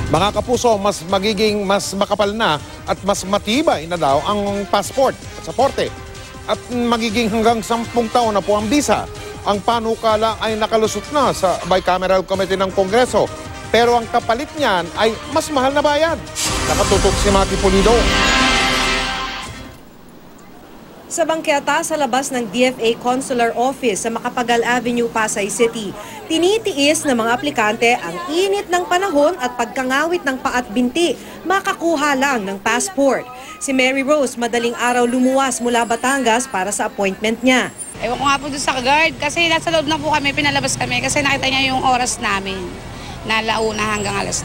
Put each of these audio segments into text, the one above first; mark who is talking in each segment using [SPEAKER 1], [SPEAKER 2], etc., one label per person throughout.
[SPEAKER 1] Mga kapuso, mas makapal na at mas matibay na daw ang passport at pasaporte. At magiging hanggang 10 taon na po ang bisa. Ang panukala ay nakalusot na sa Bicameral Committee ng Kongreso. Pero ang kapalit niyan ay mas mahal na bayad. Nakatutok si Maki Pulido.
[SPEAKER 2] Sa bangketa sa labas ng DFA Consular Office sa Macapagal Avenue, Pasay City, tinitiis ng mga aplikante ang init ng panahon at pagkangawit ng paa at binti, makakuha lang ng passport. Si Mary Rose madaling araw lumuwas mula Batangas para sa appointment niya.
[SPEAKER 3] Ewan ko nga po doon sa guard kasi nasa loob na po kami, pinalabas kami kasi nakita niya yung oras namin na launa hanggang alas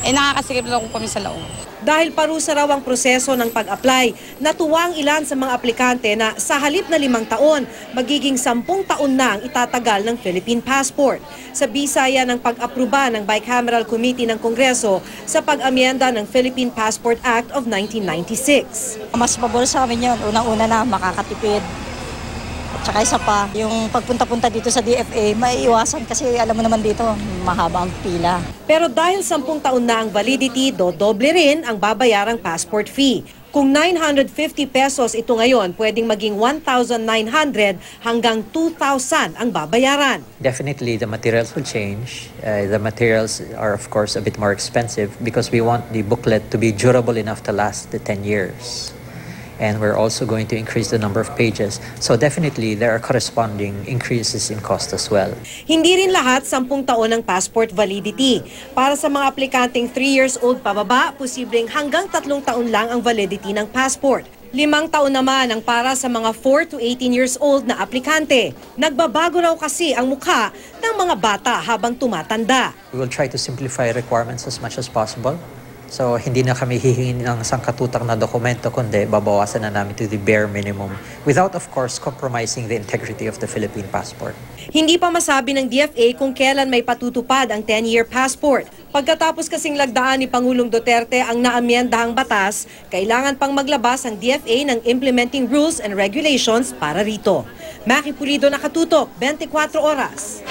[SPEAKER 3] 2. Nakakasikip lang po kami sa loob.
[SPEAKER 2] Dahil parusa raw ang proseso ng pag-apply, natuwang ilan sa mga aplikante na sa halip na 5 taon, magiging 10 taon na ang itatagal ng Philippine passport. Sa bisaya ng pag-aproba ng Bicameral Committee ng Kongreso sa pag-amyenda ng Philippine Passport Act of 1996.
[SPEAKER 4] Mas pabor sa amin yun. Unang-una na makakatipid. At saka isa pa, yung pagpunta-punta dito sa DFA, maiiwasan kasi alam mo naman dito, mahaba ang pila.
[SPEAKER 2] Pero dahil 10 taon na ang validity, dodoble rin ang babayarang passport fee. Kung 950 pesos ito ngayon, pwedeng maging 1,900 hanggang 2,000 ang babayaran.
[SPEAKER 5] Definitely, the materials will change. The materials are, of course, a bit more expensive because we want the booklet to be durable enough to last the 10 years. And we're also going to increase the number of pages. So definitely, there are corresponding increases in cost as well.
[SPEAKER 2] Hindi rin lahat 10 taon ang passport validity. Para sa mga aplikanteng 3 years old pababa, posibleng hanggang 3 taon lang ang validity ng passport. 5 taon naman ang para sa mga 4 to 18 years old na aplikante. Nagbabago raw kasi ang mukha ng mga bata habang tumatanda.
[SPEAKER 5] We will try to simplify requirements as much as possible. So, hindi na kami hihingin ng sangkatutak na dokumento, kundi babawasan na namin to the bare minimum without, of course, compromising the integrity of the Philippine passport.
[SPEAKER 2] Hindi pa masabi ng DFA kung kailan may patutupad ang 10-year passport. Pagkatapos kasing lagdaan ni Pangulong Duterte ang naamyendahang batas, kailangan pang maglabas ang DFA ng implementing rules and regulations para rito. Maki Pulido, nakatutok, 24 oras.